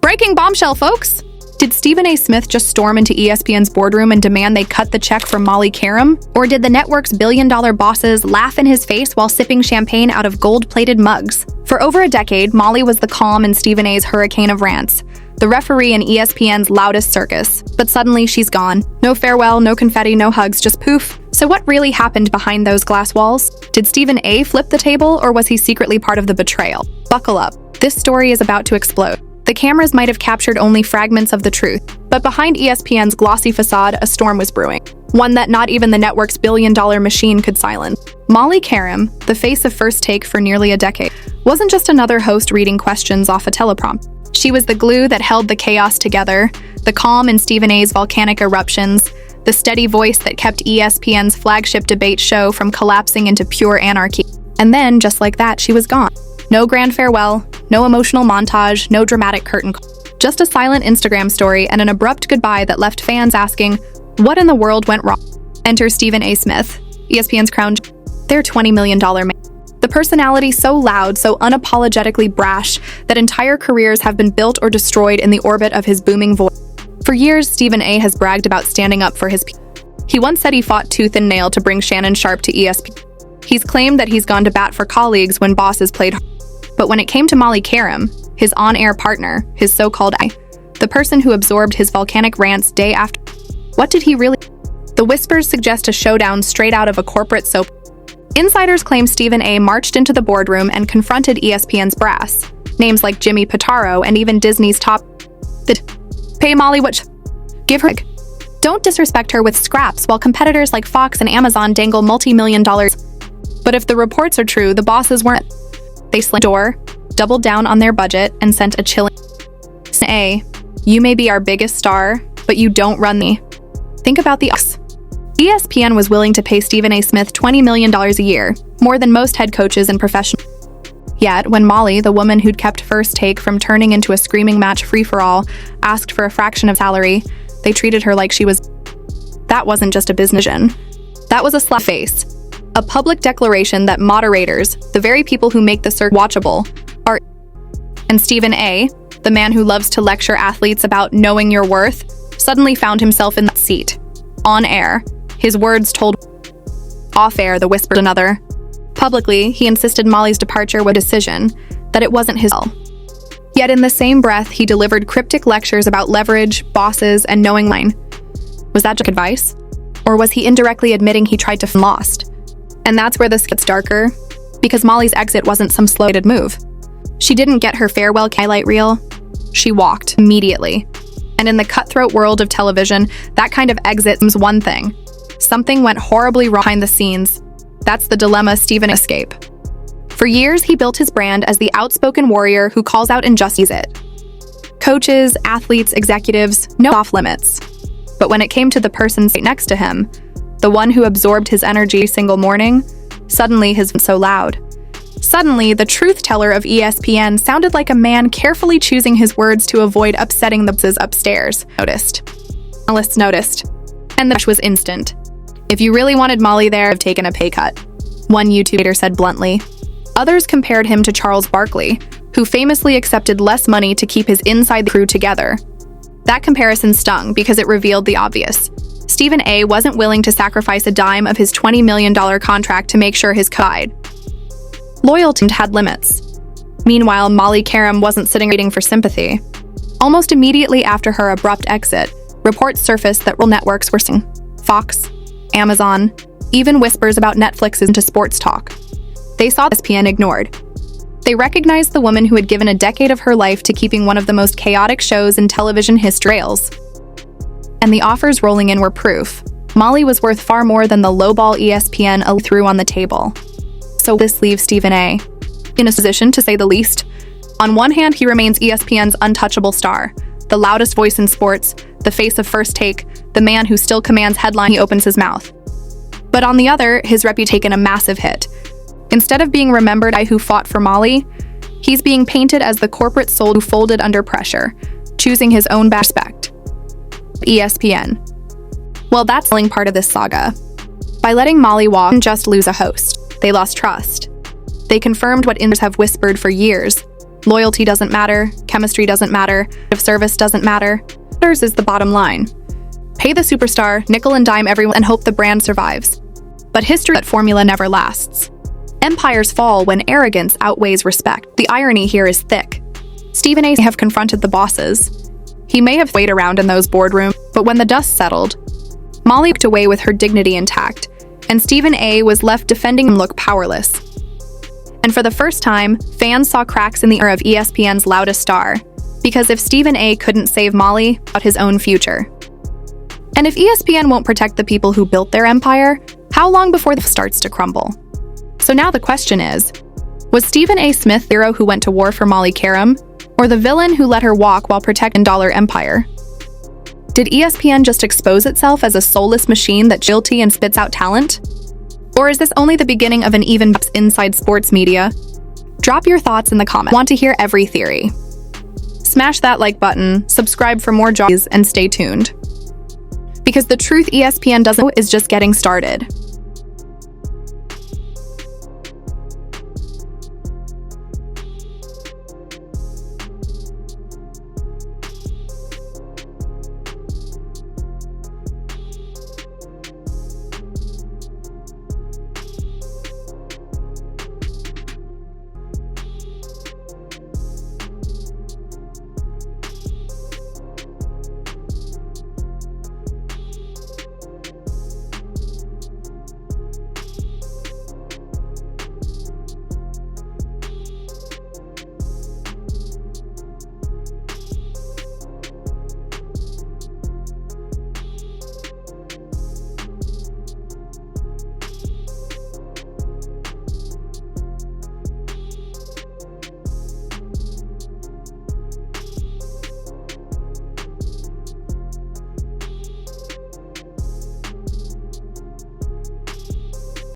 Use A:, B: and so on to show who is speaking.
A: Breaking bombshell, folks! Did Stephen A. Smith just storm into ESPN's boardroom and demand they cut the check from Molly Qerim? Or did the network's billion-dollar bosses laugh in his face while sipping champagne out of gold-plated mugs? For over a decade, Molly was the calm in Stephen A.'s hurricane of rants, the referee in ESPN's loudest circus. But suddenly, she's gone. No farewell, no confetti, no hugs, just poof. So what really happened behind those glass walls? Did Stephen A. flip the table, or was he secretly part of the betrayal? Buckle up. This story is about to explode. The cameras might have captured only fragments of the truth, but behind ESPN's glossy facade, a storm was brewing. One that not even the network's billion-dollar machine could silence. Molly Qerim, the face of First Take for nearly a decade, wasn't just another host reading questions off a teleprompter. She was the glue that held the chaos together, the calm in Stephen A.'s volcanic eruptions, the steady voice that kept ESPN's flagship debate show from collapsing into pure anarchy. And then, just like that, she was gone. No grand farewell, no emotional montage, no dramatic curtain call. Just a silent Instagram story and an abrupt goodbye that left fans asking, what in the world went wrong? Enter Stephen A. Smith, ESPN's crown, their $20 million man. The personality so loud, so unapologetically brash, that entire careers have been built or destroyed in the orbit of his booming voice. For years, Stephen A. has bragged about standing up for his people. He once said he fought tooth and nail to bring Shannon Sharpe to ESPN. He's claimed that he's gone to bat for colleagues when bosses played hard. But when it came to Molly Qerim, his on-air partner, his so-called the person who absorbed his volcanic rants day after, what did he really? The whispers suggest a showdown straight out of a corporate soap. Insiders claim Stephen A. marched into the boardroom and confronted ESPN's brass, names like Jimmy Pitaro and even Disney's top. Pay Molly what? Give her. Don't disrespect her with scraps while competitors like Fox and Amazon dangle multi-million dollars. But if the reports are true, the bosses weren't. They slammed the door, doubled down on their budget, and sent a chilling A. You may be our biggest star, but you don't run the. Think about the ESPN was willing to pay Stephen A. Smith $20 million a year, more than most head coaches in professional. Yet, when Molly, the woman who'd kept First Take from turning into a screaming match free-for-all, asked for a fraction of salary, they treated her like she was. That wasn't just a business vision. That was a slap face. A public declaration that moderators, the very people who make the circuit watchable, are. And Stephen A., the man who loves to lecture athletes about knowing your worth, suddenly found himself in that seat. On air, his words told. Off air, the whispered another. Publicly, he insisted Molly's departure was a decision, that it wasn't his. Yet in the same breath, he delivered cryptic lectures about leverage, bosses, and knowing line. Was that just advice? Or was he indirectly admitting he tried to lost? And that's where this gets darker, because Molly's exit wasn't some slow-dated move. She didn't get her farewell highlight reel. She walked immediately. And in the cutthroat world of television, that kind of exit is one thing. Something went horribly wrong behind the scenes. That's the dilemma Stephen escape. For years, he built his brand as the outspoken warrior who calls out injustice. Coaches, athletes, executives, no off-limits. But when it came to the person sitting next to him, the one who absorbed his energy single morning, suddenly his voice so loud. Suddenly, the truth teller of ESPN sounded like a man carefully choosing his words to avoid upsetting the bosses upstairs. Analysts noticed. And the rush was instant. If you really wanted Molly there, have taken a pay cut. One YouTuber said bluntly. Others compared him to Charles Barkley, who famously accepted less money to keep his inside crew together. That comparison stung because it revealed the obvious. Stephen A. wasn't willing to sacrifice a dime of his $20 million contract to make sure his died. Loyalty had limits. Meanwhile, Molly Qerim wasn't sitting waiting for sympathy. Almost immediately after her abrupt exit, reports surfaced that real networks were singing. Fox, Amazon, even whispers about Netflix into sports talk. They saw ESPN ignored. They recognized the woman who had given a decade of her life to keeping one of the most chaotic shows in television history. And the offers rolling in were proof. Molly was worth far more than the lowball ESPN threw on the table. So this leaves Stephen A. in a position, to say the least. On one hand, he remains ESPN's untouchable star, the loudest voice in sports, the face of First Take, the man who still commands headlines he opens his mouth. But on the other, his reputation taken a massive hit. Instead of being remembered as who fought for Molly, he's being painted as the corporate soul who folded under pressure, choosing his own respect. ESPN. Well, that's the telling part of this saga. By letting Molly walk, they didn't just lose a host. They lost trust. They confirmed what insiders have whispered for years. Loyalty doesn't matter, chemistry doesn't matter, if service doesn't matter. Theirs is the bottom line. Pay the superstar, nickel and dime everyone, and hope the brand survives. But history, that formula never lasts. Empires fall when arrogance outweighs respect. The irony here is thick. Stephen A. may have confronted the bosses. He may have waited around in those boardrooms, but when the dust settled, Molly walked away with her dignity intact, and Stephen A. was left defending him look powerless. And for the first time, fans saw cracks in the air of ESPN's loudest star, because if Stephen A. couldn't save Molly, about his own future. And if ESPN won't protect the people who built their empire, how long before the starts to crumble? So now the question is, was Stephen A. Smith the hero who went to war for Molly Qerim, or the villain who let her walk while protecting dollar empire? Did ESPN just expose itself as a soulless machine that's guilty and spits out talent? Or is this only the beginning of an even inside sports media? Drop your thoughts in the comments. Want to hear every theory? Smash that like button, subscribe for more jaws, and stay tuned. Because the truth ESPN doesn't know is just getting started.